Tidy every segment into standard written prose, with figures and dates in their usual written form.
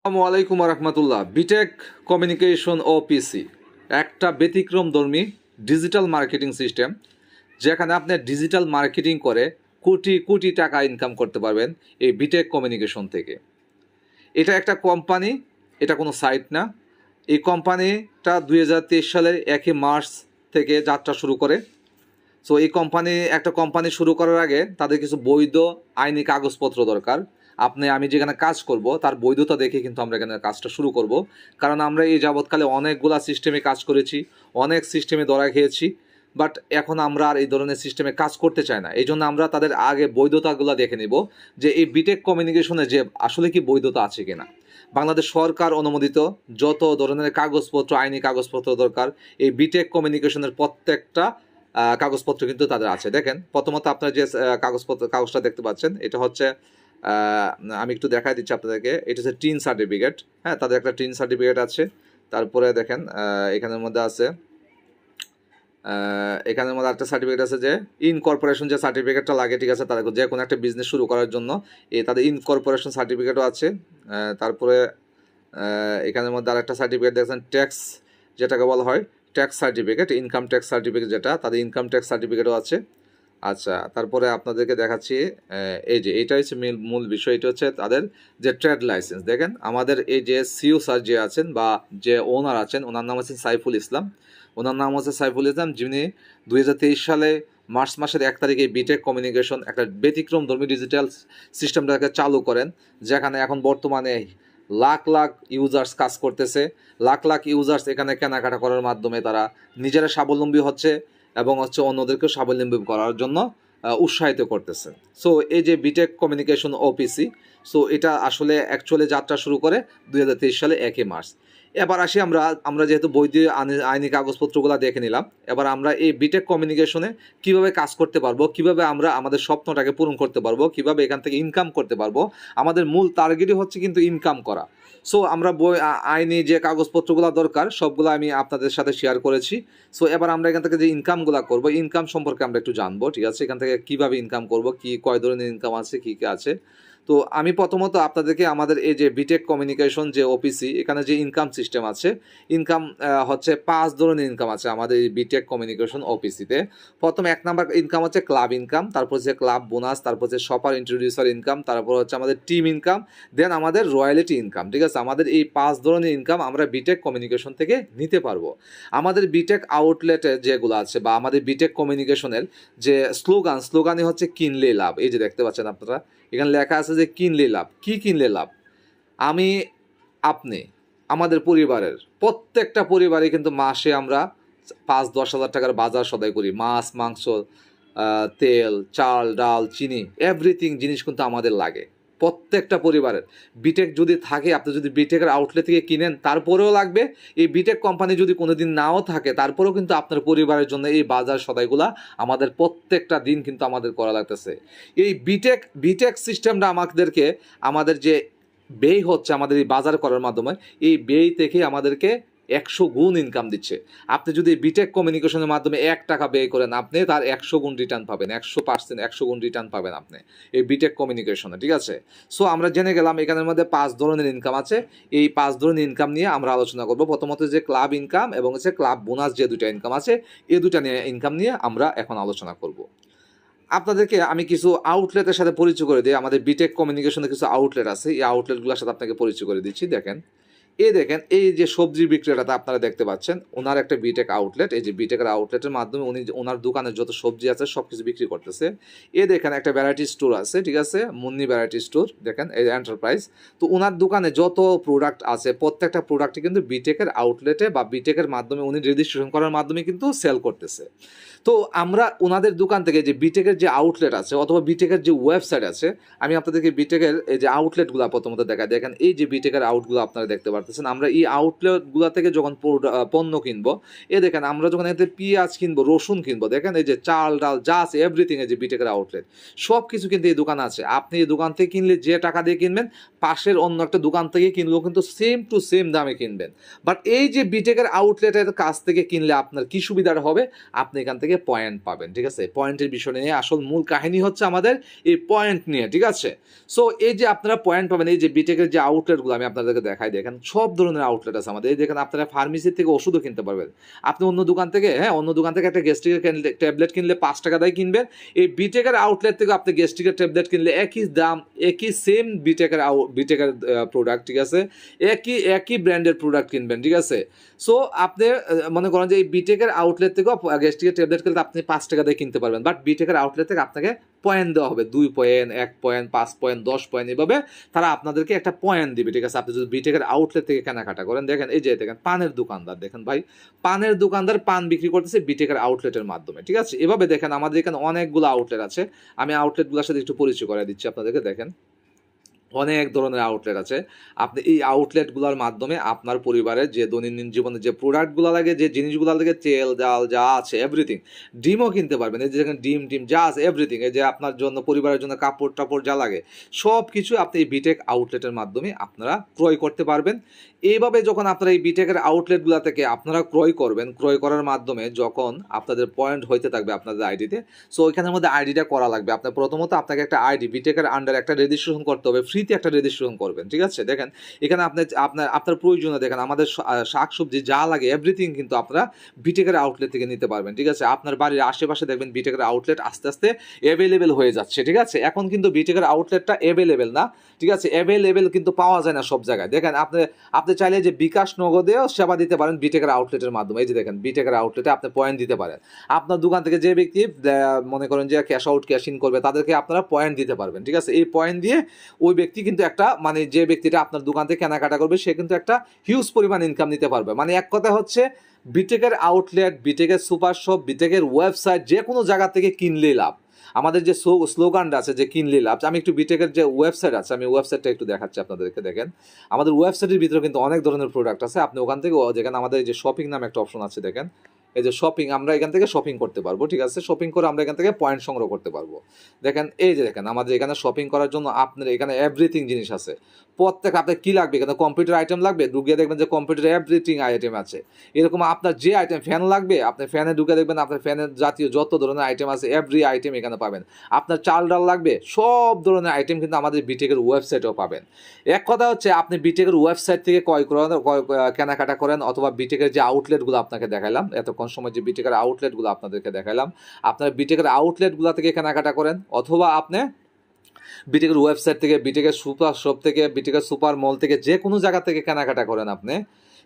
আসসালামু আলাইকুম রহমতুল্লাহ। B Tech communication ও পিসি একটা ব্যতিক্রমধর্মী ডিজিটাল মার্কেটিং সিস্টেম, যেখানে আপনি ডিজিটাল মার্কেটিং করে কোটি কোটি টাকা ইনকাম করতে পারবেন এই বিটেক কমিউনিকেশন থেকে। এটা একটা কোম্পানি, এটা কোনো সাইট না। এই কোম্পানিটা 2023 সালের 1 মার্চ থেকে যাত্রা শুরু করে। সো এই একটা কোম্পানি শুরু করার আগে তাদের কিছু বৈধ আইনি কাগজপত্র দরকার। আমি যেখানে কাজ করব তার বৈধতা দেখে কিন্তু আমরা এখানে কাজটা শুরু করব, কারণ আমরা এই যাবৎকালে অনেকগুলা সিস্টেমে কাজ করেছি, অনেক সিস্টেমে ধরা খেয়েছি, বাট এখন আমরা আর এই ধরনের সিস্টেমে কাজ করতে চাই না। এই জন্য আমরা তাদের আগে বৈধতাগুলো দেখে নিব যে এই বিটেক কমিউনিকেশনে যে আসলে কি বৈধতা আছে কিনা। বাংলাদেশ সরকার অনুমোদিত যত ধরনের কাগজপত্র, আইনি কাগজপত্র দরকার, এই বিটেক কমিউনিকেশনের প্রত্যেকটা কাগজপত্র কিন্তু তাদের আছে। দেখেন, প্রথমত আপনার যে কাগজটা দেখতে পাচ্ছেন, এটা হচ্ছে আমি একটু দেখাই দিচ্ছি আপনাদেরকে। এটা হচ্ছে টিন সার্টিফিকেট। হ্যাঁ, তাদের একটা টিন সার্টিফিকেট আছে। তারপরে দেখেন এখানের মধ্যে আছে, এখানের মধ্যে একটা সার্টিফিকেট আছে যে ইনকর্পোরেশন যে সার্টিফিকেটটা লাগে, ঠিক আছে, তাদের যে কোনো একটা বিজনেস শুরু করার জন্য তাদের ইনকর্পোরেশন সার্টিফিকেটও আছে। তারপরে এখানের মধ্যে আরেকটা সার্টিফিকেট দেখছেন, ট্যাক্স যেটাকে বলা হয় tax certificate, income tax certificate, যেটা তাদের ইনকাম ট্যাক্স সার্টিফিকেটও আছে। আচ্ছা, তারপরে আপনাদেরকে দেখাচ্ছি এই যে এটা হচ্ছে মূল বিষয়, এটা হচ্ছে তাদের যে ট্রেড লাইসেন্স। দেখেন, আমাদের এই যে সিইও স্যার যে আছেন বা যে ওনার আছেন, ওনার নাম হচ্ছে সাইফুল ইসলাম। যিনি 2023 সালে মার্চ মাসের 1 তারিখে বিটেক কমিউনিকেশন একটা ব্যতিক্রমধর্মী ডিজিটাল সিস্টেমটাকে চালু করেন, যেখানে এখন বর্তমানে লাখ লাখ ইউজার্স কাজ করতেছে। লাখ লাখ ইউজার্স এখানে কেনাকাটা করার মাধ্যমে তারা নিজেরা স্বাবলম্বী হচ্ছে এবং অন্যদেরকেও স্বাবলম্বী করার জন্য উৎসাহিত করতেছে। সো এই যে বিটেক কমিউনিকেশন ওপিসি, সো এটা আসলে অ্যাকচুয়ালি যাত্রা শুরু করে 2023 সালে 1 মার্চ। এবার আসি আমরা যেহেতু বৈধ আইনি কাগজপত্রগুলো দেখে নিলাম, এবার আমরা এই বিটেক কমিউনিকেশনে কিভাবে কাজ করতে পারবো, কিভাবে আমরা আমাদের স্বপ্নটাকে পূরণ করতে পারবো, কিভাবে এখান থেকে ইনকাম করতে পারবো। আমাদের মূল টার্গেটই হচ্ছে কিন্তু ইনকাম করা। সো আমরা আইনি যে কাগজপত্রগুলো দরকার সবগুলো আমি আপনাদের সাথে শেয়ার করেছি। সো এবার আমরা এখান থেকে যে ইনকামগুলো করবো, ইনকাম সম্পর্কে আমরা একটু জানবো, ঠিক আছে। এখান থেকে কিভাবে ইনকাম করবো, কয় ধরনের ইনকাম আছে, কী কী আছে। তো আমি প্রথমত আপনাদেরকে আমাদের এই যে বিটেক কমিউনিকেশন যে ওপিসি, এখানে যে ইনকাম সিস্টেম আছে, ইনকাম হচ্ছে 5 ধরনের ইনকাম আছে আমাদের এই বিটেক কমিউনিকেশন ওপিসিতে। প্রথম 1 নাম্বার ইনকাম হচ্ছে ক্লাব ইনকাম, তারপর হচ্ছে ক্লাব বোনাস, তারপর হচ্ছে শপার ইন্ট্রোডিউসার ইনকাম, তারপর হচ্ছে আমাদের টিম ইনকাম, দেন আমাদের রয়্যালিটি ইনকাম, ঠিক আছে। আমাদের এই 5 ধরনের ইনকাম আমরা বিটেক কমিউনিকেশন থেকে নিতে পারবো। আমাদের বিটেক আউটলেটে যেগুলো আছে বা আমাদের বিটেক কমিউনিকেশনের যে স্লোগানই হচ্ছে কিনলে লাভ। এই যে দেখতে পাচ্ছেন আপনারা, এখানে লেখা আছে যে কিনলে লাভ। কি কিনলে লাভ? আমি, আপনি, আমাদের পরিবারের প্রত্যেকটা পরিবারে কিন্তু মাসে আমরা 5-10 হাজার টাকার বাজার সদাই করি। মাছ, মাংস, তেল, চাল, ডাল, চিনি, এভরিথিং জিনিস কিন্তু আমাদের লাগে প্রত্যেকটা পরিবারের। বিটেক যদি থাকে, আপনি যদি বিটেকের আউটলেট থেকে কিনেন তারপরেও লাগবে। এই বিটেক কোম্পানি যদি কোনোদিন নাও থাকে তারপরেও কিন্তু আপনার পরিবারের জন্য এই বাজার সদাইগুলা আমাদের প্রত্যেকটা দিন কিন্তু আমাদের করা লাগতেছে। এই বিটেক সিস্টেমটা আমাদেরকে আমাদের যে ব্যয় হচ্ছে আমাদের এই বাজার করার মাধ্যমে, এই ব্যয় থেকে আমাদেরকে 100 গুণ ইনকাম দিচ্ছে। আপনি যদি বিটেক কমিউনিকেশনের মাধ্যমে 1 টাকা ব্যয় করেন, আপনি তার 100 গুণ রিটার্ন পাবেন, 100%, 100 গুণ রিটার্ন পাবেন আপনি এই বিটেক কমিউনিকেশনে, ঠিক আছে। সো আমরা জেনে গেলাম এখানের মধ্যে 5 ধরনের ইনকাম আছে। এই 5 ধরনের ইনকাম নিয়ে আমরা আলোচনা করব। প্রথমত যে ক্লাব ইনকাম এবং হচ্ছে ক্লাব বোনাস, যে দুটা ইনকাম আছে, এই দুটা ইনকাম নিয়ে আমরা এখন আলোচনা করব। আপনাদেরকে আমি কিছু আউটলেটের সাথে পরিচয় করে দিই। আমাদের বিটেক কমিউনিকেশনে কিছু আউটলেট আছে, এই আউটলেটগুলোর সাথে আপনাকে পরিচয় করে দিচ্ছি। দেখেন, দেখেন এই যে সবজি বিক্রেতাটা আপনারা দেখতে পাচ্ছেন, ওনার একটা বিটেক আউটলেট। এই যে বিটেকের আউটলেটের মাধ্যমে উনি ওনার দোকানে যত সবজি আছে সব কিছু বিক্রি করতেছে। দেখেন একটা ভ্যারাইটি স্টোর আছে, ঠিক আছে, মুন্নি ভ্যারাইটি স্টোর। দেখেন এই এন্টারপ্রাইজ। তো ওনার দোকানে যত প্রোডাক্ট আছে প্রত্যেকটা প্রোডাক্টই কিন্তু বিটেকের আউটলেটে বা বিটেকের মাধ্যমে উনি রেজিস্ট্রেশন করার মাধ্যমে কিন্তু সেল করতেছে। তো আমরা ওনাদের দোকান থেকে যে বিটেকের যে আউটলেট আছে অথবা বিটেকের যে ওয়েবসাইট আছে, আমি আপনাদেরকে বিটেকের এই যে আউটলেটগুলো প্রথমত দেখাই। দেখেন এই যে বিটেকের আউটগুলো আপনারা দেখতে পারতেছেন। আমরা এই আউটলেটগুলো থেকে যখন পণ্য কিনবো, দেখেন আমরা যখন এতে পেঁয়াজ কিনবো, রসুন কিনবো, দেখেন এই যে চাল ডাল যা আছে এভরিথিং, এই যে বিটেকের আউটলেট সব কিছু কিন্তু এই দোকান আছে। আপনি এই দোকান থেকে কিনলে যে টাকা দিয়ে কিনবেন, পাশের অন্য একটা দোকান থেকে কিনলেও কিন্তু সেম টু সেম দামে কিনবেন। বাট এই যে বিটেকের আউটলেটের কাছ থেকে কিনলে আপনার কি সুবিধাটা হবে, আপনি এখান থেকে পয়েন্ট পাবেন। ঠিক আছে, পয়েন্টের বিষয় নিয়ে আসল মূল কাহিনী হচ্ছে আমাদের এই পয়েন্ট নিয়ে। ঠিক আছে, সো এই যে আপনারা পয়েন্ট পাবেন, এই যে বিটেকের যে আউটলেটগুলো আমি আপনাদেরকে দেখাই, দেখেন সব ধরনের আউটলেট আছে আমাদের। এই দেখেন আপনারা ফার্মেসি থেকে ওষুধও কিনতে পারবেন। আপনি অন্য দোকান থেকে অন্য দোকান থেকে একটা গ্যাস্ট্রিকের ট্যাবলেট কিনলে 5 টাকা দিয়ে কিনবেন। এই বিটেকের আউটলেট থেকে আপনি গ্যাস্ট্রিকের ট্যাবলেট কিনলে একই দাম, একই সেম বিটেকের প্রোডাক্ট। ঠিক আছে, একই ব্র্যান্ডের প্রোডাক্ট কিনবেন। ঠিক আছে, সো আপনি মনে করেন যে এই বিটেকের আউটলেট থেকেও গ্যাস্ট্রিকের ট্যাবলেট কিনলে আপনি 5 টাকা দিয়ে কিনতে পারবেন। বাট বিটেকের আউটলেট থেকে আপনাকে পয়েন্ট দেওয়া হবে, 2 পয়েন্ট, 1 পয়েন্ট, 5 পয়েন্ট, 10 পয়েন্ট, এভাবে তারা আপনাদেরকে একটা পয়েন্ট দিবে। ঠিক আছে, আপনি যদি বিটেকের আউটলেট থেকে কেনাকাটা করেন, দেখেন এই যে দেখেন পানের দোকানদার, দেখেন ভাই পানের দোকানদার পান বিক্রি করতেছে বিটেকের আউটলেটের মাধ্যমে। ঠিক আছে, এভাবে দেখেন আমাদের এখানে অনেকগুলো আউটলেট আছে। আমি আউটলেটগুলোর সাথে একটু পরিচয় করে দিচ্ছি আপনাদেরকে। দেখেন অনেক ধরনের আউটলেট আছে। আপনি এই আউটলেটগুলোর মাধ্যমে আপনার পরিবারের যে দৈনন্দিন জীবনে যে প্রোডাক্টগুলো লাগে, যে জিনিসগুলো লাগে, তেল ডাল যা আছে এভরিথিং, ডিমও কিনতে পারবেন। এই যে দেখেন ডিম যা আছে এভরিথিং, এই যে আপনার জন্য পরিবারের জন্য কাপড় টাপড় যা লাগে সব কিছু আপনি এই বিটেক আউটলেটের মাধ্যমে আপনারা ক্রয় করতে পারবেন। এইভাবে যখন আপনারা এই বিটেকের আউটলেটগুলো থেকে আপনারা ক্রয় করবেন, ক্রয় করার মাধ্যমে যখন আপনাদের পয়েন্ট হইতে থাকবে আপনাদের আইডিতে, সো ওইখানের মধ্যে আইডিটা করা লাগবে। আপনার প্রথমত আপনাকে একটা আইডি বিটেকের আন্ডার একটা রেজিস্ট্রেশন করতে হবে, ফ্রিতে একটা রেজিস্ট্রেশন করবেন। ঠিক আছে, দেখেন এখানে আপনার প্রয়োজনে দেখেন আমাদের শাকসবজি যা লাগে এভরিথিং কিন্তু আপনারা বিটেকের আউটলেট থেকে নিতে পারবেন। ঠিক আছে, আপনার বাড়ির আশেপাশে দেখবেন বিটেকের আউটলেট আস্তে আস্তে অ্যাভেলেবেল হয়ে যাচ্ছে। ঠিক আছে, এখন কিন্তু বিটেকের আউটলেটটা অ্যাভেলেবেল না। ঠিক আছে, অ্যাভেলেবেল কিন্তু পাওয়া যায় না সব জায়গায়। দেখেন আপনি চাইলে যে বিকাশ নগদেও সেবা দিতে পারেন বিটেকের আউটলেটের মাধ্যমে। এই যে দেখেন বিটেকের আউটলেটে আপনি পয়েন্ট দিতে পারেন। আপনার দোকান থেকে যে ব্যক্তি মনে করেন যে ক্যাশ আউট ক্যাশ ইন করবে, তাদেরকে আপনারা পয়েন্ট দিতে পারবেন। ঠিক আছে, এই পয়েন্ট দিয়ে ওই ব্যক্তি কিন্তু একটা মানে যে ব্যক্তিটা আপনার দোকান থেকে কেনাকাটা করবে সে কিন্তু একটা হিউজ পরিমাণ ইনকাম নিতে পারবে। মানে এক কথা হচ্ছে বিটেকের আউটলেট, বিটেকের সুপার শপ, বিটেকের ওয়েবসাইট যে কোনো জায়গা থেকে কিনলেই লাভ। আমাদের যে স্লোগানটা আছে যে কিনলে লাভ, আমি একটু বিটেকের যে ওয়েবসাইট আছে আমি ওয়েবসাইটটা একটু দেখাচ্ছি আপনাদেরকে। দেখেন আমাদের ওয়েবসাইটের ভিতরে কিন্তু অনেক ধরনের প্রোডাক্ট আছে। আপনি ওখান থেকে দেখেন আমাদের যে শপিং নামে একটা অপশন আছে, দেখেন এই যে শপিং, আমরা এখান থেকে শপিং করতে পারবো। ঠিক আছে, শপিং করে আমরা এখান থেকে পয়েন্ট সংগ্রহ করতে পারবো। দেখেন এই যে দেখেন আমাদের এখানে শপিং করার জন্য আপনার এখানে এভরিথিং জিনিস আছে। প্রত্যেক আপনার কী লাগবে, এখানে কম্পিউটার আইটেম লাগবে, ঢুকিয়ে দেখবেন যে কম্পিউটার এভরিথিং আইটেম আছে। এরকম আপনার যে আইটেম ফ্যান লাগবে, আপনি ফ্যানে ঢুকে দেখবেন আপনার ফ্যানের জাতীয় যত ধরনের আইটেম আছে এভরি আইটেম এখানে পাবেন। আপনার চাল ডাল লাগবে, সব ধরনের আইটেম কিন্তু আমাদের বিটেকের ওয়েবসাইটেও পাবেন। এক কথা হচ্ছে আপনি বিটেকের ওয়েবসাইট থেকে কেনাকাটা করেন, অথবা বিটেকের যে আউটলেটগুলো আপনাকে দেখালাম এতক্ষণ সময়, যে বিটেকের আউটলেটগুলো আপনাদেরকে দেখালাম, আপনার বিটেকের আউটলেটগুলো থেকে কেনাকাটা করেন, অথবা আপনি বিটেকের ওয়েবসাইট থেকে, বিটেকের সুপার শপ থেকে, বিটেকের সুপার মল থেকে, যে কোনো জায়গা থেকে কেনাকাটা করেন। আপনি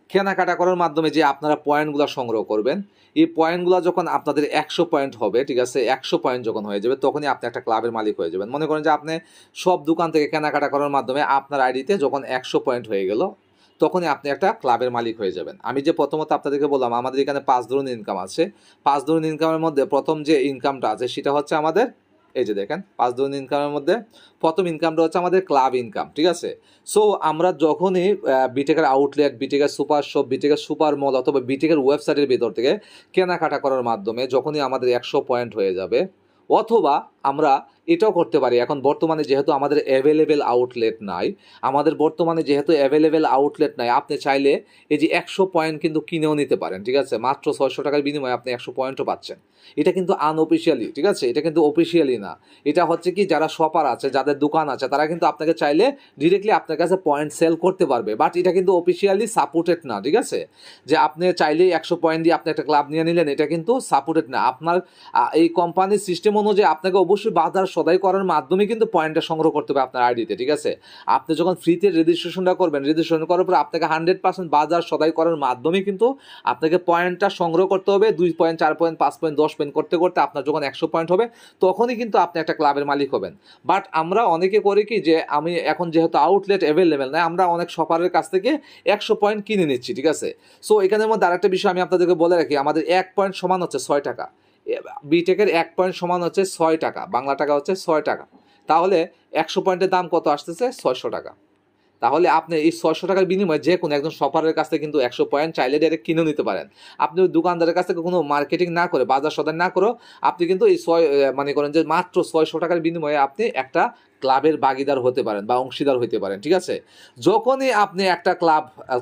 কেনাকাটা করার মাধ্যমে যে আপনারা পয়েন্টগুলো সংগ্রহ করবেন, এই পয়েন্টগুলো যখন আপনাদের 100 পয়েন্ট হবে, ঠিক আছে, 100 পয়েন্ট যখন হয়ে যাবে তখনই আপনি একটা ক্লাবের মালিক হয়ে যাবেন। মনে করেন যে আপনি সব দোকান থেকে কেনাকাটা করার মাধ্যমে আপনার আইডিতে যখন 100 পয়েন্ট হয়ে গেল, তখনই আপনি একটা ক্লাবের মালিক হয়ে যাবেন। আমি যে প্রথমত আপনাদেরকে বললাম আমাদের এখানে 5 ধরনের ইনকাম আছে। 5 ধরনের ইনকামের মধ্যে প্রথম যে ইনকামটা আছে সেটা হচ্ছে আমাদের এই যে দেখেন 5 ধরনের ইনকামের মধ্যে প্রথম ইনকামটা হচ্ছে আমাদের ক্লাব ইনকাম। ঠিক আছে, সো আমরা যখনই বিটেকের আউটলেট, বিটেকের সুপার শপ, বিটেকের সুপার মল অথবা বিটেকের ওয়েবসাইটের ভিতর থেকে কেনাকাটা করার মাধ্যমে যখনই আমাদের 100 পয়েন্ট হয়ে যাবে, অথবা আমরা এটাও করতে পারি, এখন বর্তমানে যেহেতু আমাদের অ্যাভেলেবেল আউটলেট নাই, আপনি চাইলে এই যে 100 পয়েন্ট কিন্তু কিনেও নিতে পারেন। ঠিক আছে, মাত্র 600 টাকার বিনিময়ে আপনি 100 পয়েন্টও পাচ্ছেন। এটা কিন্তু আনঅফিসিয়ালি, ঠিক আছে, এটা কিন্তু অফিসিয়ালি না। এটা হচ্ছে কি যারা শপার আছে, যাদের দোকান আছে, তারা কিন্তু আপনাকে চাইলে ডিরেক্টলি আপনার কাছে পয়েন্ট সেল করতে পারবে, বাট এটা কিন্তু অফিসিয়ালি সাপোর্টেড না। ঠিক আছে, যে আপনি চাইলেই 100 পয়েন্ট দিয়ে আপনি একটা ক্লাব নিয়ে নিলেন, এটা কিন্তু সাপোর্টেড না। আপনার এই কোম্পানির সিস্টেম অনুযায়ী আপনাকে অবশ্যই বাজার সদাই করার মাধ্যমে কিন্তু পয়েন্টটা সংগ্রহ করতে হবে আপনার আইডিতে। ঠিক আছে, আপনি যখন ফ্রিতে রেজিস্ট্রেশনটা করবেন, রেজিস্ট্রেশন করার পর আপনাকে 100% বাজার সদাই করার মাধ্যমে কিন্তু আপনাকে পয়েন্টটা সংগ্রহ করতে হবে। 2 পয়েন্ট, 4 পয়েন্ট, 5 পয়েন্ট, 10 পয়েন্ট করতে করতে আপনার যখন 100 পয়েন্ট হবে তখনই কিন্তু আপনি একটা ক্লাবের মালিক হবেন। বাট আমরা অনেকে করি কি, যে আমি এখন যেহেতু আউটলেট অ্যাভেলেবেল নয়, আমরা অনেক শপারের কাছ থেকে 100 পয়েন্ট কিনে নিচ্ছি। ঠিক আছে, সো এখানের মধ্যে আরেকটা বিষয় আমি আপনাদেরকে বলে রাখি, আমাদের 1 পয়েন্ট সমান হচ্ছে 6 টাকা। বিটেকের 1 পয়েন্ট সমান হচ্ছে 6 টাকা, বাংলা টাকা হচ্ছে 6 টাকা। তাহলে 100 পয়েন্টের দাম কত আসতেছে? 600 টাকা। তাহলে আপনি এই 600 টাকার বিনিময়ে যে কোনো একজন শপারের কাছ থেকে কিন্তু 100 পয়েন্ট চাইলে ডাইরেক্ট কিনে নিতে পারেন। আপনি ওই দোকানদারের কাছ থেকে কোনো মার্কেটিং না করে, বাজার সদাই না করেও আপনি কিন্তু এই মনে করেন যে মাত্র 600 টাকার বিনিময়ে আপনি একটা ক্লাবের ভাগীদার হতে পারেন বা অংশীদার হতে পারেন, ঠিক আছে? যখনই আপনি একটা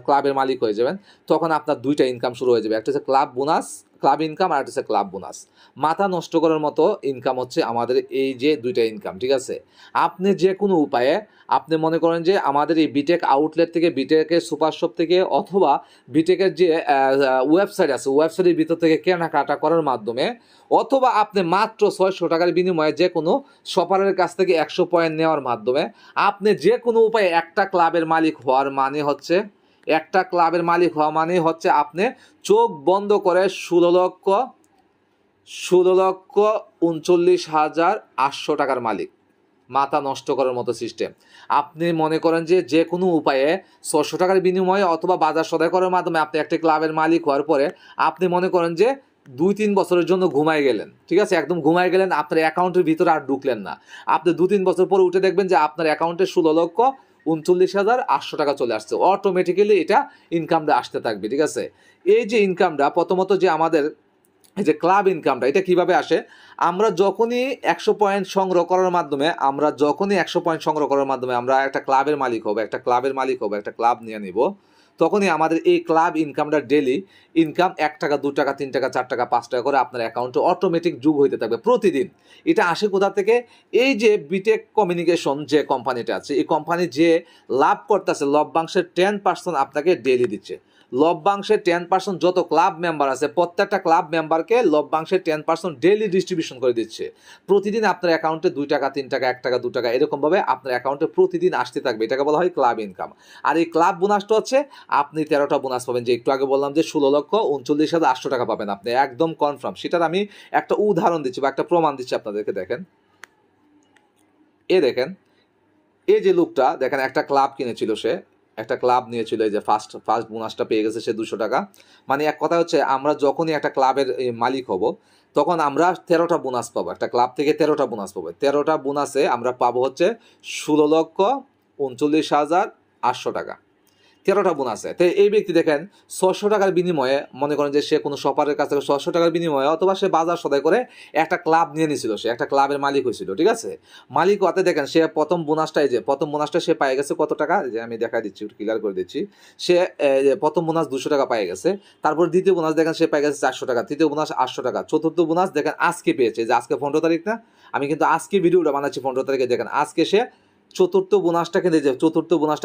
ক্লাবের মালিক হয়ে যাবেন, তখন আপনার দুইটা ইনকাম শুরু হয়ে যাবে। একটা হচ্ছে ক্লাব বোনাস, ক্লাব ইনকাম, আর একটা হচ্ছে ক্লাব বোনাস। মাথা নষ্ট করার মতো ইনকাম হচ্ছে আমাদের এই যে দুইটা ইনকাম, ঠিক আছে? আপনি যে কোনো উপায়ে, আপনি মনে করেন যে আমাদের এই বিটেক আউটলেট থেকে, বিটেকের সুপার শপ থেকে, অথবা বিটেকের যে ওয়েবসাইট আছে, ওয়েবসাইটের ভিতর থেকে কেনাকাটা করার মাধ্যমে, অথবা আপনি মাত্র 600 টাকার বিনিময়ে যে কোনো শপারের কাছ থেকে 100 পয়েন্ট নেওয়ার মাধ্যমে আপনি যে কোনো উপায়ে একটা ক্লাবের মালিক হওয়ার মানে হচ্ছে, একটা ক্লাবের মালিক হওয়া মানে হচ্ছে আপনি চোখ বন্ধ করে 16,39,800 টাকার মালিক। মাথা নষ্ট করার মতো সিস্টেম। আপনি মনে করেন যে যে কোনো উপায়ে 600 টাকার বিনিময়ে অথবা বাজার সদাই করার মাধ্যমে আপনি একটা ক্লাবের মালিক হওয়ার পরে আপনি মনে করেন যে 2-3 বছরের জন্য ঘুমায় গেলেন, ঠিক আছে? একদম ঘুমায় গেলেন, আপনার অ্যাকাউন্টের ভিতরে আর ঢুকলেন না। আপনি 2-3 বছর পরে উঠে দেখবেন যে আপনার অ্যাকাউন্টে 16,39,800 টাকা চলে আসছে। অটোমেটিক্যালি এটা ইনকামটা আসতে থাকবে, ঠিক আছে? এই যে ইনকামটা প্রথমত যে আমাদের এই যে ক্লাব ইনকামটা, এটা কিভাবে আসে? আমরা যখনই 100 পয়েন্ট সংগ্রহ করার মাধ্যমে, আমরা একটা ক্লাবের মালিক হবো, একটা ক্লাব নিয়ে নিব, তখনই আমাদের এই ক্লাব ইনকামটা ডেলি ইনকাম 1 টাকা, 2 টাকা, 3 টাকা, 4 টাকা, 5 টাকা করে আপনার অ্যাকাউন্টে অটোমেটিক যোগ হইতে থাকবে প্রতিদিন। এটা আসে কোথা থেকে? এই যে বিটেক কমিউনিকেশন যে কোম্পানিটা আছে, এই কোম্পানি যে লাভ করতেছে, লভ্যাংশের 10% আপনাকে ডেলি দিচ্ছে। লভ্যাংশের 10% যত ক্লাব মেম্বার আছে, প্রত্যেকটা ক্লাব মেম্বারকে লভ্যাংশের 10% ডেলি ডিস্ট্রিবিউশন করে দিচ্ছে। প্রতিদিন আপনার অ্যাকাউন্টে 2 টাকা, 3 টাকা, 1 টাকা, 2 টাকা এরকমভাবে আপনার অ্যাকাউন্টে প্রতিদিন আসতে থাকবে। এটাকে বলা হয় ক্লাব ইনকাম। আর এই ক্লাব বোনাসটা হচ্ছে আপনি 13টা বোনাস পাবেন, যে একটু আগে বললাম যে 16,39,800 টাকা পাবেন আপনি, একদম কনফার্ম। সেটার আমি একটা উদাহরণ দিচ্ছি বা একটা প্রমাণ দিচ্ছি আপনাদেরকে। দেখেন, দেখেন এই যে লোকটা, দেখেন একটা ক্লাব কিনেছিল, সে একটা ক্লাব নিয়েছিল, এই যে ফার্স্ট বোনাসটা পেয়ে গেছে সে 200 টাকা। মানে এক কথা হচ্ছে আমরা যখনই একটা ক্লাবের মালিক হব, তখন আমরা 13টা বোনাস পাবো, একটা ক্লাব থেকে 13টা বোনাস পাবো। 13টা বোনাসে আমরা পাবো হচ্ছে 16,39,800 টাকা। 13টা বোনাসে। তো এই ব্যক্তি দেখেন 600 টাকার বিনিময়ে, মনে করেন যে সে কোনো শপারের কাছ থেকে 600 টাকার বিনিময়ে অথবা সে বাজার সদাই করে একটা ক্লাব নিয়ে নিয়েছিল, সে একটা ক্লাবের মালিক হয়েছিল, ঠিক আছে? মালিক হতে দেখেন সে প্রথম বোনাসটা সে পাই গেছে কত টাকা, যে আমি দেখা দিচ্ছি, ক্লিয়ার করে দিচ্ছি। সে প্রথম বোনাস 200 টাকা পাই গেছে। তারপর দ্বিতীয় বোনাস দেখেন সে পাই গেছে 400 টাকা, তৃতীয় বোনাস 800 টাকা, চতুর্থ বোনাস দেখেন আজকে পেয়েছে, যে আজকে 15 তারিখ না, আমি কিন্তু আজকে ভিডিওটা বানাচ্ছি 15 তারিখে। দেখেন আজকে সে চতুর্থ বোনাসটা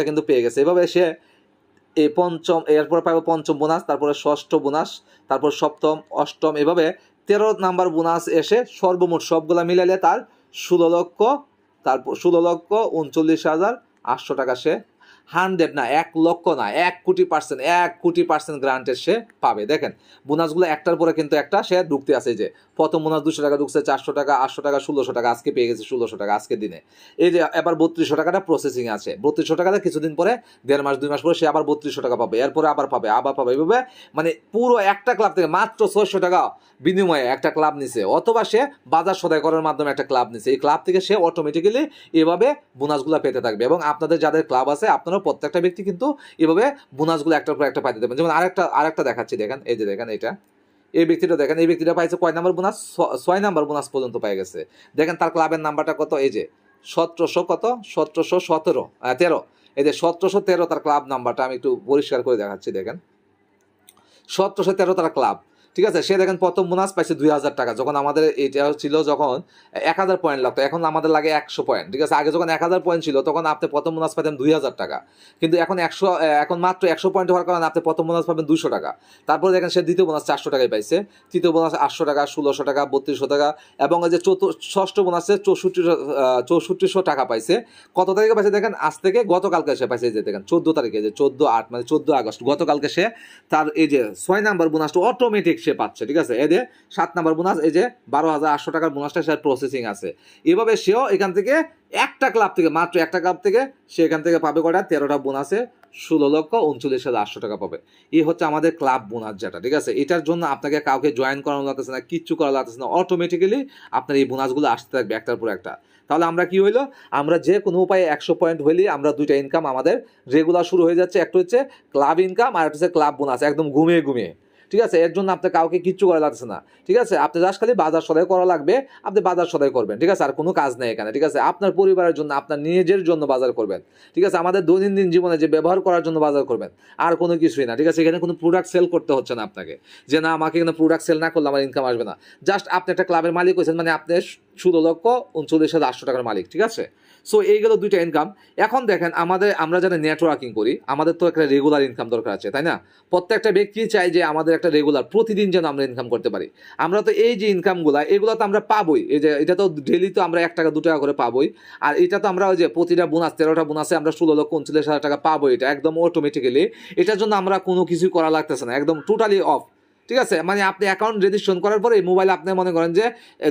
কিন্তু পেয়ে গেছে। এভাবে সে এই পঞ্চম, এরপর পাবো পঞ্চম বোনাস, তারপরে ষষ্ঠ বোনাস, তারপর সপ্তম, অষ্টম, এভাবে 13 নাম্বার বোনাস এসে সর্বমোট সবগুলা মিলাইলে তার 16,39,800 টাকা সে 100 না, 1 লক্ষ না, 1 কোটি পার্সেন্ট গ্রান্টেড সে পাবে। দেখেন বোনাসগুলো একটার পরে কিন্তু একটা সে ঢুকতে আছে। যে প্রথম বোনাস 200 টাকা ঢুকছে, 400 টাকা, 800 টাকা, 1600 টাকা, আজকে পেয়ে গেছে 1600 টাকা আজকের দিনে। এই যে এবার 3200 টাকাটা প্রসেসিং আছে, 3200 টাকাটা কিছুদিন পরে, 1.5 মাস 2 মাস পরে সে আবার 3200 টাকা পাবে, এরপরে আবার পাবে, এইভাবে মানে পুরো একটা ক্লাব থেকে মাত্র 600 টাকা বিনিময়ে একটা ক্লাব নিছে, অথবা সে বাজার সদাই করার মাধ্যমে একটা ক্লাব নিছে। এই ক্লাব থেকে সে অটোমেটিক্যালি এভাবে বোনাসগুলো পেতে থাকবে। এবং আপনাদের যাদের ক্লাব আছে, আপনারা প্রত্যেকটা ব্যক্তি কিন্তু এভাবে বোনাসগুলো একটার পর একটা পাইতে দেবেন। যেমন আরেকটা দেখাচ্ছি, দেখেন এই যে দেখেন এটা, এই ব্যক্তিটা পাইছে কয় নাম্বার বোনাস? 6 নাম্বার বোনাস পর্যন্ত পাই গেছে। দেখেন তার ক্লাবের নাম্বারটা কত, এই যে 1713, এই যে 1713 তার ক্লাব নাম্বারটা, আমি একটু পরিষ্কার করে দেখাচ্ছি। দেখেন 1713 তার ক্লাব, ঠিক আছে? সে দেখেন প্রথম বোনাস পাইছে 2000 টাকা, যখন আমাদের এটা ছিল যখন 1000 পয়েন্ট লাগতো, এখন আমাদের লাগে 100 পয়েন্ট, ঠিক আছে? আগে যখন 1000 পয়েন্ট ছিল তখন আপনি প্রথম বোনাস পাইতেন 2000 টাকা, কিন্তু এখন মাত্র 100 পয়েন্ট হওয়ার কারণে আপনি প্রথম বোনাস পাবেন 200 টাকা। তারপরে দেখেন সে দ্বিতীয় বোনাস 400 টাকায় পাইছে, তৃতীয় বোনাস 800 টাকা, 1600 টাকা, 3200 টাকা, এবং এই যে ষষ্ঠ বোনাসে 6400 টাকা পাইছে। কত তারিখে পাইছে দেখেন? আজ থেকে গতকালকে সে পাইছে, যে দেখেন 14 তারিখে, যে 14/8 মানে 14 আগস্ট, গতকালকে সে তার এই যে 6 নাম্বার বোনাসটা অটোমেটিক সে পাচ্ছে, ঠিক আছে? এই যে 7 নাম্বার বোনাস, এই যে 12,800 টাকার বোনাসটা সে প্রসেসিং আছে। এভাবে সেও এখান থেকে একটা ক্লাব থেকে, মাত্র একটা ক্লাব থেকে সে এখান থেকে পাবে কয়টা? 13টা বোনাসে 16,39,800 টাকা পাবেন। এই হচ্ছে আমাদের ক্লাব বোনাস যেটা, ঠিক আছে? এটার জন্য আপনাকে কাউকে জয়েন করানো লাগতেছে না, কিচ্ছু করা লাগতেছে না। অটোমেটিক্যালি আপনার এই বোনাসগুলো আসতে থাকবে একটার পর একটা। তাহলে আমরা কি হইলো? আমরা যে কোনো উপায়ে 100 পয়েন্ট হইলেই আমরা 2টা ইনকাম আমাদের রেগুলার শুরু হয়ে যাচ্ছে। একটা হচ্ছে ক্লাব ইনকাম আর একটা হচ্ছে ক্লাব বোনাস, একদম ঘুমিয়ে ঘুমিয়ে। ঠিক আছে? এর জন্য আপনার কাউকে কিচ্ছু করা লাগতেছে না। ঠিক আছে? আপনি জাস্ট খালি বাজার সদাই করা লাগবে, আপনি বাজার সদাই করবেন। ঠিক আছে? আর কোনো কাজ নেই এখানে। ঠিক আছে? আপনার পরিবারের জন্য, আপনার নিজের জন্য বাজার করবেন। ঠিক আছে? আমাদের দৈনন্দিন জীবনে যে ব্যবহার করার জন্য বাজার করবেন, আর কোনো কিছুই না। ঠিক আছে? এখানে কোনো প্রোডাক্ট সেল করতে হচ্ছে না আপনাকে, যে না আমাকে এখানে প্রোডাক্ট সেল না করলে আমার ইনকাম আসবে না। জাস্ট আপনি একটা ক্লাবের মালিক হয়েছেন, মানে আপনি 16,39,800 টাকার মালিক। ঠিক আছে? সো এইগুলো 2টা ইনকাম। এখন দেখেন আমরা যারা নেটওয়ার্কিং করি, আমাদের তো একটা রেগুলার ইনকাম দরকার আছে, তাই না? প্রত্যেকটা ব্যক্তি চাই যে আমাদের একটা রেগুলার প্রতিদিন যেন আমরা ইনকাম করতে পারি। আমরা তো এই যে ইনকামগুলো, এগুলো তো আমরা পাবোই। এই যে এটা তো ডেলি তো আমরা 1 টাকা 2 টাকা করে পাবোই। আর এটা তো আমরা ওই যে প্রতিটা বোনাস 13টা বোনাসে আমরা 16,39,000 টাকা পাবো, এটা একদম অটোমেটিক্যালি। এটার জন্য আমরা কোনো কিছুই করা লাগতেছে না, একদম টোটালি অফ। ঠিক আছে? মানে আপনি অ্যাকাউন্ট রেজিস্ট্রেশন করার পরে এই মোবাইল আপনি মনে করেন যে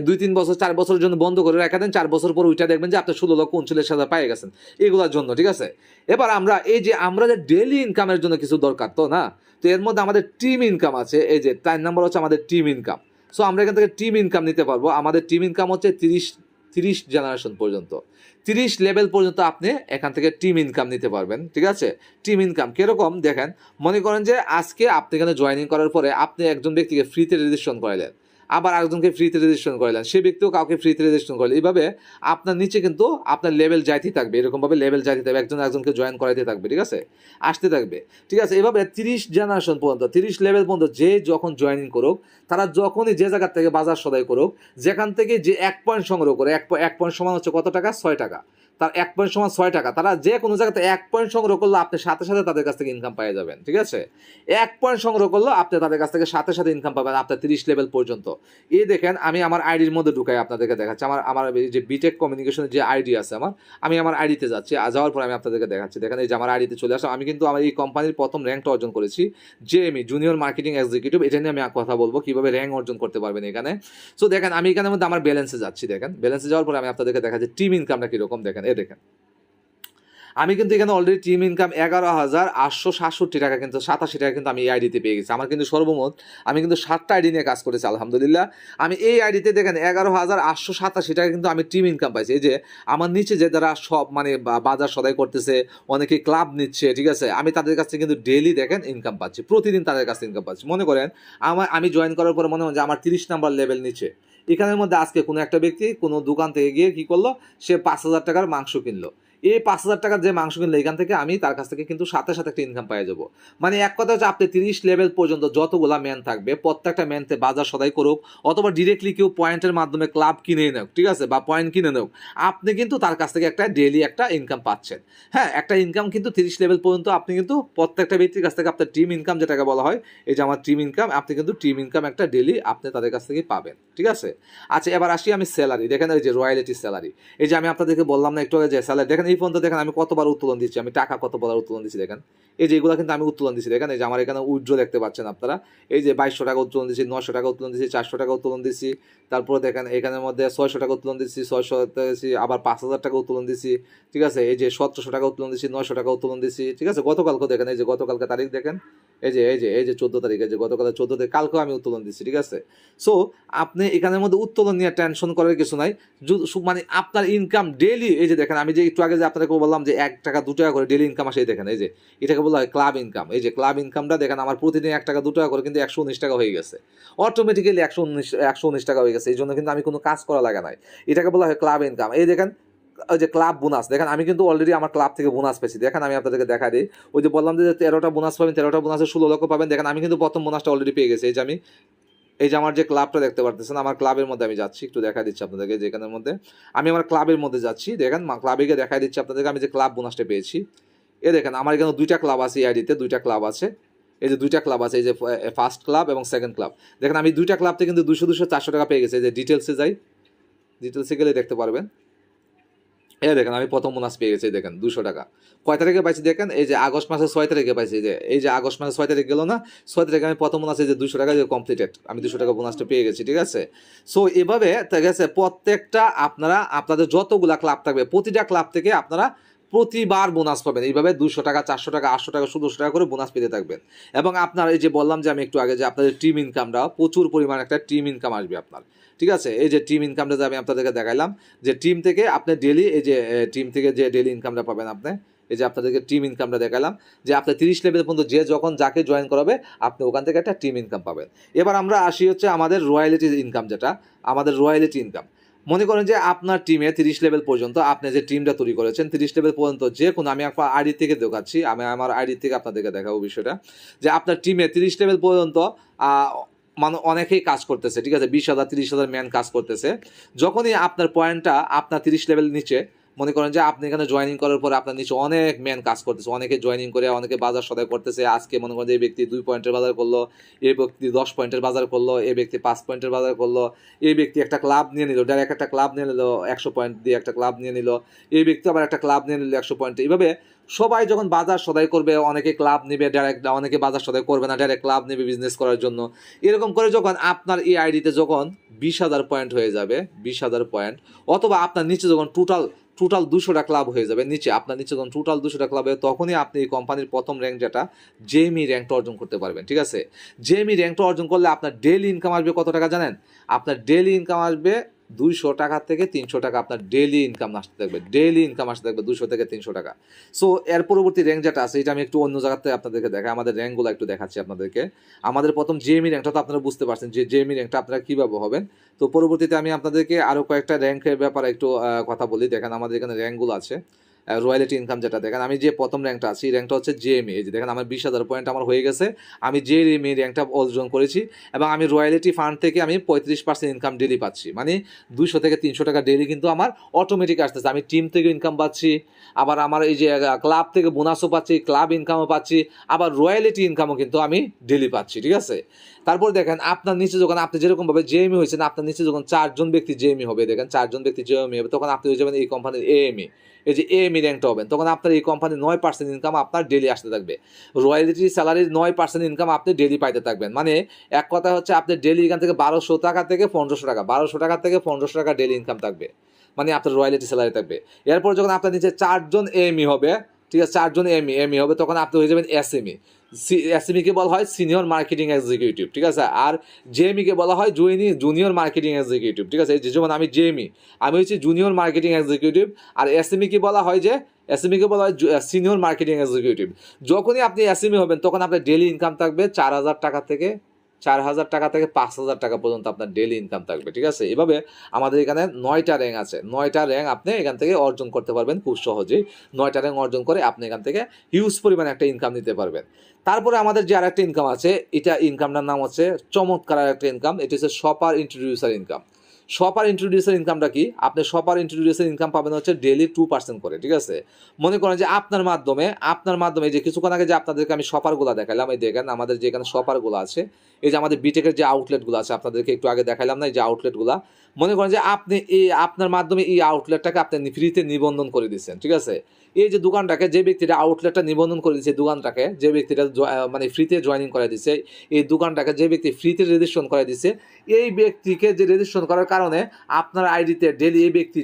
2-3 বছর 4 বছরের জন্য বন্ধ করে রেখে দেন, 4 বছর পর ওইটা দেখবেন যে আপনি 16,39,000 পেয়ে গেছেন এগুলোর জন্য। ঠিক আছে? এবার আমরা যে ডেইলি ইনকামের জন্য কিছু দরকার তো না, তো এর মধ্যে আমাদের টিম ইনকাম আছে। এই যে 4 নাম্বার হচ্ছে আমাদের টিম ইনকাম। সো আমরা এখান থেকে টিম ইনকাম নিতে পারবো। আমাদের টিম ইনকাম হচ্ছে 30 জেনারেশন পর্যন্ত, 30 লেভেল পর্যন্ত আপনি এখান থেকে টিম ইনকাম নিতে পারবেন। ঠিক আছে? টিম ইনকাম কিরকম দেখেন, মনে করেন যে আজকে আপনি এখানে জয়েনিং করার পরে আপনি একজন ব্যক্তিকে ফ্রিতে রেজিস্ট্রেশন করাইলেন, আবার আরেকজনকে ফ্রিতে রেজিস্ট্রেশন করাইলেন, সে ব্যক্তিও কাউকে ফ্রিতে রেজিস্ট্রেশন করলেন। এইভাবে আপনার নিচে কিন্তু আপনার লেভেল যাইতেই থাকবে, এরকমভাবে লেভেল যাইতে থাকবে, একজনকে জয়েন করাইতে থাকবে। ঠিক আছে? আসতে থাকবে। ঠিক আছে? এভাবে 30 জেনারেশন পর্যন্ত, 30 লেভেল পর্যন্ত যে যখন জয়েনিং করুক, তারা যখনই যে জায়গার থেকে বাজার সদাই করুক, যেখান থেকে যে 1 পয়েন্ট সংগ্রহ করে, 1 পয়েন্ট সমান হচ্ছে কত টাকা? 6 টাকা। তার 1 পয়েন্ট সমান 6 টাকা। তারা যে কোনো জায়গাতে 1 পয়েন্ট সংগ্রহ করলে আপনি সাথে সাথে তাদের কাছ থেকে ইনকাম পেয়ে যাবেন। ঠিক আছে? 1 পয়েন্ট সংগ্রহ করলে আপনি তাদের কাছ থেকে সাথে সাথে ইনকাম পাবেন আপনার 30 লেভেল পর্যন্ত। এই দেখেন, আমি আমার আইডির মধ্যে ঢুকাই আপনাদেরকে দেখাচ্ছি। আমার এই যে বিটেক কমিউনিকেশনের যে আইডি আছে আমি আমার আইডিতে যাচ্ছি। যাওয়ার পর আমি আপনাদেরকে দেখাচ্ছি। দেখেন এই যে আমার আইডিতে চলে আসলাম। আমি কিন্তু আমার এই কোম্পানির প্রথম র্যাঙ্কটা অর্জন করেছি, জেএমই জুনিয়র মার্কেটিং এক্সিকিউটিভ। এটা নিয়ে আমি কথা বলবো কিভাবে র্যাঙ্ক অর্জন করতে পারবেন এখানে। সো দেখেন আমি এখানের মধ্যে আমার ব্যালেন্সে যাচ্ছি। দেখেন ব্যালেন্সে যাওয়ার পর আমি আপনাদেরকে দেখাচ্ছি টিম ইনকামটা কিরকম। দেখেন দেখেন আমি কিন্তু এখানে অলরেডি টিম ইনকাম 11,867 টাকা, কিন্তু 87 টাকা কিন্তু আমি এই আইডিতে পেয়ে গেছি। আমার কিন্তু সর্বমোট আমি কিন্তু 7টা আইডি নিয়ে কাজ করেছি আলহামদুলিল্লাহ। আমি এই আইডিতে দেখেন 11,887 টাকা কিন্তু আমি টিম ইনকাম পাইছি। এই যে আমার নিচে যে যারা সব মানে বাজার সদাই করতেছে, অনেকে ক্লাব নিচ্ছে, ঠিক আছে, আমি তাদের কাছ থেকে কিন্তু ডেইলি দেখেন ইনকাম পাচ্ছি, প্রতিদিন তাদের কাছ থেকে ইনকাম পাচ্ছি। মনে করেন আমি জয়েন করার পরে মনে হয় যে আমার 30 নাম্বার লেভেল নিচে, এখানের মধ্যে আজকে কোনো একটা ব্যক্তি কোনো দোকান থেকে গিয়ে কি করলো, সে 5,000 টাকার মাংস কিনলো। এই 5,000 টাকার যে মাংস কিনলো, এখান থেকে আমি তার কাছ থেকে কিন্তু সাথে সাথে একটা ইনকাম পেয়ে যাবো। মানে এক কথা হচ্ছে আপনি 30 লেভেল পর্যন্ত যতগুলা ম্যান থাকবে, প্রত্যেকটা ম্যানতে বাজার সদাই করুক অথবা ডিরেক্টলি কেউ পয়েন্টের মাধ্যমে ক্লাব কিনে নেওক, ঠিক আছে, বা পয়েন্ট কিনে নেওক, আপনি কিন্তু তার কাছ থেকে একটা ডেইলি একটা ইনকাম পাচ্ছেন। হ্যাঁ, একটা ইনকাম কিন্তু 30 লেভেল পর্যন্ত আপনি কিন্তু প্রত্যেকটা ব্যক্তির কাছ থেকে আপনার টিম ইনকাম যেটাকে বলা হয়, এই যে আমার টিম ইনকাম, আপনি কিন্তু টিম ইনকাম একটা ডেইলি আপনি তাদের কাছ থেকে পাবেন। ঠিক আছে? আচ্ছা, এবার আসি আমি স্যালারি। দেখেন এই যে রয়্যালিটি স্যালারি, এই যে আমি আপনাদেরকে বললাম না একটু আগে যে স্যালারি, দেখেন এই পর্যন্ত দেখেন আমি কতবার উত্তোলন দিচ্ছি, আমি টাকা কতবার উত্তোলন দিচ্ছি। দেখেন এই যে এগুলো কিন্তু আমি উত্তোলন দিচ্ছি। দেখেন এই যে আমার এখানে উইথড্র দেখতে পাচ্ছেন আপনারা, এই যে 2200 টাকা উত্তোলন দিচ্ছি, 900 টাকা উত্তোলন দিচ্ছি, 400 টাকা উত্তোলন দিচ্ছি, তারপরে দেখেন এখানের মধ্যে 600 টাকা উত্তোলন দিচ্ছি, 600 দিচ্ছি, আবার 5,000 টাকা উত্তোলন দিচ্ছি। ঠিক আছে? এই যে 1700 টাকা উত্তোলন দিচ্ছি, 900 টাকা উত্তোলন দিচ্ছি। ঠিক আছে? গতকালকে দেখেন, এই যে গতকালকে তারিখ দেখেন, এই যে 14 তারিখ, এই যে গতকাল 14 তারিখ, কালকেও আমি উত্তোলন দিচ্ছি। ঠিক আছে? সো আপনি এখানের মধ্যে উত্তোলন নিয়ে টেনশন করার কিছু নাই। মানে আপনার ইনকাম ডেইলি, এই যে দেখেন আমি যে একটু আগে যে আপনাকে বললাম যে 1 টাকা 2 টাকা করে ডেইলি ইনকাম আসে, দেখেন এই যে এটাকে বলা হয় ক্লাব ইনকাম। এই যে ক্লাব ইনকামটা দেখেন আমার প্রতিদিন 1 টাকা 2 টাকা করে কিন্তু 119 টাকা হয়ে গেছে, অটোমেটিক্যালি 119 টাকা হয়ে গেছে। এই জন্য কিন্তু আমি কোনো কাজ করা লাগা নাই, এটাকে বলা হয় ক্লাব ইনকাম। এই দেখেন ওই যে ক্লাব বোনাস, দেখেন আমি কিন্তু অলরেডি আমার ক্লাব থেকে বোনাস পেয়েছি। দেখেন আমি আপনাদেরকে দেখা দিই, ওই যে বললাম যে 13টা বোনাস পাবেন, 13টা বোনাসে 16 লক্ষ পাবেন। দেখেন আমি কিন্তু প্রথম বোনাসটা অলরেডি পেয়ে গেছি। এই যে আমার যে ক্লাবটা দেখতে পারতেছেন, আমার ক্লাবের মধ্যে আমি যাচ্ছি, একটু দেখা দিচ্ছি আপনাদেরকে, যেখানের মধ্যে আমি আমার ক্লাবের মধ্যে যাচ্ছি। দেখেন ক্লাবে গিয়ে দেখা দিচ্ছি আপনাদেরকে আমি যে ক্লাব বোনাসটা পেয়েছি। দেখেন আমার এখানে 2টা ক্লাব আছে, এই আইডিতে 2টা ক্লাব আছে। এই যে 2টা ক্লাব আছে, এই যে ফার্স্ট ক্লাব এবং সেকেন্ড ক্লাব। দেখেন আমি 2টা ক্লাব থেকে কিন্তু 200 400 টাকা পেয়ে গেছি। এই যে ডিটেলসে যাই, ডিটেলসে গেলে দেখতে পারবেন। দেখেন আমি প্রথম বোনাস পেয়ে গেছি, দেখেন 200 টাকা। কয় তারিখে পাইছি দেখেন, এই যে আগস্ট মাসের 6 তারিখে পাইছি। এই যে আগস্ট মাসের 6 তারিখ গেল না, 6 তারিখে আমি প্রথম বোনাস, এই যে 200 টাকা যে কমপ্লিটেড, আমি 200 টাকা বোনাসটা পেয়ে গেছি। ঠিক আছে? সো এভাবে ঠিক আছে, প্রত্যেকটা আপনাদের যতগুলা ক্লাব থাকবে, প্রতিটা ক্লাব থেকে আপনারা প্রতিবার বোনাস পাবেন। এইভাবে 200 টাকা, 400 টাকা, 800 টাকা, 1700 টাকা করে বোনাস পেতে থাকবেন। এবং আপনার এই যে বললাম যে আমি একটু আগে যে আপনাদের টিম ইনকামটা প্রচুর পরিমাণ একটা টিম ইনকাম আসবে আপনার, ঠিক আছে? এই যে টিম ইনকামটা যে আমি আপনাদেরকে দেখাইলাম, যে টিম থেকে আপনি ডেলি এই যে টিম থেকে যে ডেলি ইনকামটা পাবেন আপনি, এই যে আপনাদেরকে টিম ইনকামটা দেখালাম যে আপনি 30 লেভেল পর্যন্ত যে যখন যাকে জয়েন করাবে আপনি ওখান থেকে একটা টিম ইনকাম পাবেন। এবার আমরা আসি হচ্ছে আমাদের রয়্যালিটি ইনকাম, যেটা আমাদের রয়্যালিটি ইনকাম। মনে করেন যে আপনার টিমে 30 লেভেল পর্যন্ত আপনি যে টিমটা তৈরি করেছেন 30 লেভেল পর্যন্ত যে কোনো, আমি আপনার আইডি থেকে দেখাচ্ছি, আমি আমার আইডি থেকে আপনাদেরকে দেখাবো বিষয়টা, যে আপনার টিমে 30 লেভেল পর্যন্ত মানে অনেকেই কাজ করতেছে, ঠিক আছে? 20,000 30,000 ম্যান কাজ করতেছে। যখনই আপনার পয়েন্টটা আপনার 30 লেভেল নিচে, মনে করেন যে আপনি এখানে জয়েনিং করার পরে আপনার নিচে অনেক ম্যান কাজ করতেছে, অনেকে জয়েনিং করে অনেকে বাজার সদাই করতেছে। আজকে মনে করেন যে এই ব্যক্তি 2 পয়েন্টের বাজার করলো, এই ব্যক্তি 10 পয়েন্টের বাজার করলো, এই ব্যক্তি 5 পয়েন্টের বাজার করলো, এই ব্যক্তি একটা ক্লাব নিয়ে নিল, ডাইরেক্ট একটা ক্লাব নিয়ে নিল 100 পয়েন্ট দিয়ে একটা ক্লাব নিয়ে নিল, এই ব্যক্তি আবার একটা ক্লাব নিয়ে নিল 100 পয়েন্ট। এইভাবে সবাই যখন বাজার সদাই করবে, অনেকে ক্লাব নেবে ডাইরেক্ট, অনেকে বাজার সদাই করবে না, ডাইরেক্ট ক্লাব নেবে বিজনেস করার জন্য। এরকম করে যখন আপনার এই আইডিতে যখন 20,000 পয়েন্ট হয়ে যাবে, 20,000 পয়েন্ট, অথবা আপনার নিচে যখন টোটাল 200টা ক্লাব হয়ে যাবে, নিচে আপনার নিচে যখন টোটাল 200টা ক্লাব হবে, তখনই আপনি এই কোম্পানির প্রথম র্যাঙ্ক যেটা জেএমই র্যাঙ্কটা অর্জন করতে পারবেন, ঠিক আছে? জেএমই র্যাঙ্কটা অর্জন করলে আপনার ডেইলি ইনকাম আসবে কত টাকা জানেন? আপনার ডেইলি ইনকাম আসবে 200 টাকা থেকে 300 টাকা, আপনার ডেইলি ইনকাম আসতে থাকবে, ডেইলি ইনকাম আসতে থাকবে 200 থেকে 300 টাকা। সো এর পরবর্তী র্যাঙ্ক যেটা আছে, এটা আমি একটু অন্য জায়গাতে আপনাদেরকে দেখাই, আমাদের র্যাঙ্কগুলো একটু দেখাচ্ছি আপনাদেরকে। আমাদের প্রথম জেএমই র্যাঙ্কটা তো আপনারা বুঝতে পারছেন যে জেএমই র্যাঙ্কটা আপনারা কীভাবে হবেন। তো পরবর্তীতে আমি আপনাদেরকে আরও কয়েকটা র্যাঙ্কের ব্যাপারে একটু কথা বলি। দেখেন আমাদের এখানে র্যাঙ্কগুলো আছে, রয়্যালিটি ইনকাম যেটা দেখেন, আমি যে প্রথম র্যাঙ্কটা আছি, র্যাঙ্কটা হচ্ছে জেএমই। এই যে দেখেন আমার 20,000 পয়েন্ট আমার হয়ে গেছে, আমি জেএমই র্যাঙ্কটা অর্জন করেছি, এবং আমি রয়্যালিটি ফান্ড থেকে আমি 35% ইনকাম ডেলি পাচ্ছি। মানে 200 থেকে 300 টাকা ডেলি কিন্তু আমার অটোমেটিক আসতেছে। আমি টিম থেকে ইনকাম পাচ্ছি, আবার আমার এই যে ক্লাব থেকে বোনাসও পাচ্ছি, ক্লাব ইনকামও পাচ্ছি, আবার রয়্যালিটি ইনকামও কিন্তু আমি ডেলি পাচ্ছি, ঠিক আছে? তারপর দেখেন আপনার নিচে যখন আপনি যেরকমভাবে জেএমই হয়েছেন, আপনার নিচে যখন 4 জন ব্যক্তি জেএমই হবে, দেখেন 4 জন ব্যক্তি জেএমই হবে, তখন আপনি হয়ে যাবেন এই কোম্পানির এএমই। এই যে এএমই র্যাঙ্কটা হবেন, তখন আপনার এই কোম্পানির 9% ইনকাম আপনার ডেলি আসতে থাকবে। রয়্যালিটি স্যালারির 9% ইনকাম আপনি ডেলি পাইতে থাকবেন। মানে এক কথা হচ্ছে আপনি ডেলি এখান থেকে 1200 টাকা থেকে 1500 টাকা, 1200 টাকা থেকে 1500 টাকা ডেলি ইনকাম থাকবে, মানে আপনার রয়্যালিটি স্যালারি থাকবে। এরপর যখন আপনার নিচে 4 জন এএমই হবে, ঠিক আছে, 4 জন এএমই হবে, তখন আপনি হয়ে যাবেন এসএমই। এসএমইকে বলা হয় সিনিয়র মার্কেটিং এক্সিকিউটিভ, ঠিক আছে? আর জেএমইকে বলা হয় জুনিয়র মার্কেটিং এক্সিকিউটিভ, ঠিক আছে? যেমন আমি জেএমই, আমি হচ্ছি জুনিয়র মার্কেটিং এক্সিকিউটিভ, আর এসএমইকে বলা হয় যে এসএমইকে বলা হয় সিনিয়র মার্কেটিং এক্সিকিউটিভ। যখনই আপনি এসএমই হবেন, তখন আপনার ডেলি ইনকাম থাকবে 4,000 টাকা থেকে 4,000 টাকা থেকে 5,000 টাকা পর্যন্ত আপনার ডেলি ইনকাম থাকবে, ঠিক আছে? এভাবে আমাদের এখানে 9টা র্যাঙ্ক আছে, 9টা র্যাঙ্ক আপনি এখান থেকে অর্জন করতে পারবেন খুব সহজেই। 9টা র্যাঙ্ক অর্জন করে আপনি এখান থেকে হিউজ পরিমাণে একটা ইনকাম নিতে পারবেন। তারপরে আমাদের যে আরেকটা ইনকাম আছে, এটা ইনকামটার নাম হচ্ছে চমৎকার একটা ইনকাম, এটা হচ্ছে shopper introducer income. Shopper introducer ইনকামটা কি? আপনি শপার ইন্ট্রোডিউসার ইনকাম পাবেন হচ্ছে ডেলি 2% করে, ঠিক আছে? মনে করেন যে আপনার মাধ্যমে যে কিছুক্ষণ আগে যে আপনাদেরকে আমি শপারগুলো দেখালাম, এই দেখেন আমাদের যে এখানে শপারগুলো আছে, এই যে আমাদের বিটেকের যে আউটলেটগুলো আছে, আপনাদেরকে একটু আগে দেখালাম না, এই যে আউটলেটগুলো, মনে করেন যে আপনি এই আপনার মাধ্যমে এই আউটলেটটাকে আপনি ফ্রিতে নিবন্ধন করে দিচ্ছেন, ঠিক আছে? এই যে দোকানটাকে যে ব্যক্তিটা আউটলেটটা নিবন্ধন করে দিচ্ছে, দোকানটাকে যে ব্যক্তিটা মানে ফ্রিতে জয়েনিং করে দিচ্ছে, এই দোকানটাকে যে ব্যক্তি ফ্রিতে রেজিস্ট্রেশন করে দিচ্ছে, এই ব্যক্তিকে যে রেজিস্ট্রেশন করার কারণে আপনার আইডিতে ডেলি এই ব্যক্তি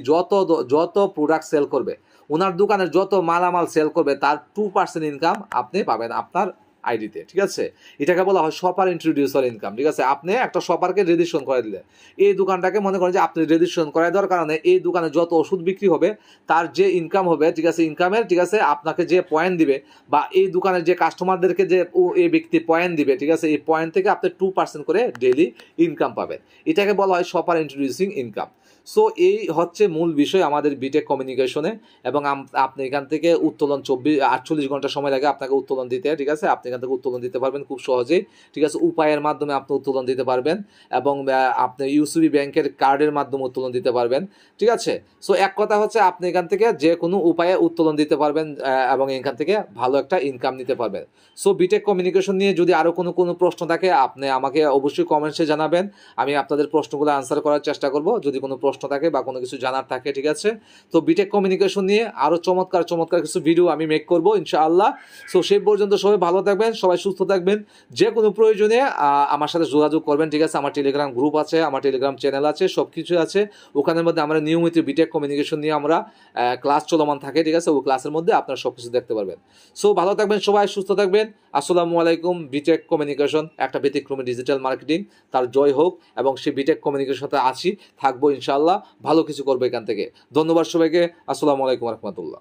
যত প্রোডাক্ট সেল করবে, ওনার দোকানের যত মালামাল সেল করবে, তার 2% ইনকাম আপনি পাবেন আপনার আইডিতে, ঠিক আছে? এটাকে বলা হয় শপার ইন্ট্রোডিউসার ইনকাম, ঠিক আছে? আপনি একটা শপারকে রেজিস্ট্রেশন করে দিলেন, এই দোকানটাকে মনে করেন যে আপনি রেজিস্ট্রেশন করে দেওয়ার কারণে এই দোকানে যত ওষুধ বিক্রি হবে, তার যে ইনকাম হবে, ঠিক আছে, ইনকামের, ঠিক আছে, আপনাকে যে পয়েন্ট দিবে, বা এই দোকানের যে কাস্টমারদেরকে যে এই ব্যক্তি পয়েন্ট দিবে, ঠিক আছে, এই পয়েন্ট থেকে আপনি 2% করে ডেইলি ইনকাম পাবেন। এটাকে বলা হয় শপার ইন্ট্রোডিউসিং ইনকাম। সো এই হচ্ছে মূল বিষয় আমাদের বিটেক কমিউনিকেশনে, এবং আপনি এখান থেকে উত্তোলন 48 ঘন্টা সময় লাগে আপনাকে উত্তোলন দিতে, ঠিক আছে? আপনি এখান থেকে উত্তোলন দিতে পারবেন খুব সহজেই, ঠিক আছে? উপায়ের মাধ্যমে আপনি উত্তোলন দিতে পারবেন, এবং আপনি ইউসিবি ব্যাংকের কার্ডের মাধ্যমে উত্তোলন দিতে পারবেন, ঠিক আছে? সো এক কথা হচ্ছে আপনি এখান থেকে যে কোনো উপায়ে উত্তোলন দিতে পারবেন, এবং এখান থেকে ভালো একটা ইনকাম নিতে পারবেন। সো বিটেক কমিউনিকেশন নিয়ে যদি আরও কোনো প্রশ্ন থাকে, আপনি আমাকে অবশ্যই কমেন্টসে জানাবেন, আমি আপনাদের প্রশ্নগুলো আনসার করার চেষ্টা করব যদি কোনো প্রশ্ন থাকে বা কোনো কিছু জানার থাকে, ঠিক আছে? তো বিটেক কমিউনিকেশন নিয়ে আরও চমৎকার কিছু ভিডিও আমি মেক করবো ইনশাআল্লাহ। সো সেই পর্যন্ত সবাই ভালো থাকবেন। থাকবেন, সবাই সুস্থ থাকবেন। যে কোনো প্রয়োজনে আমার সাথে যোগাযোগ করবেন, ঠিক আছে? আমার টেলিগ্রাম গ্রুপ আছে, আমার টেলিগ্রাম চ্যানেল আছে, সব কিছু আছে। ওখানের মধ্যে আমরা নিয়মিত বিটেক কমিউনিকেশন নিয়ে আমরা ক্লাস চলমান থাকে, ঠিক আছে? ওই ক্লাসের মধ্যে আপনারা সব কিছু দেখতে পারবেন। সো ভালো থাকবেন সবাই, সুস্থ থাকবেন। আসসালামু আলাইকুম। বিটেক কমিউনিকেশন একটা ব্যতিক্রমী ডিজিটাল মার্কেটিং, তার জয় হোক, এবং সেই বিটেক কমিউনিকেশন সাথে আছি, থাকবো ইনশাআল্লাহ, ভালো কিছু করবো এখান থেকে। ধন্যবাদ সবাইকে। আসসালামু আলাইকুম রহমতুল্লাহ।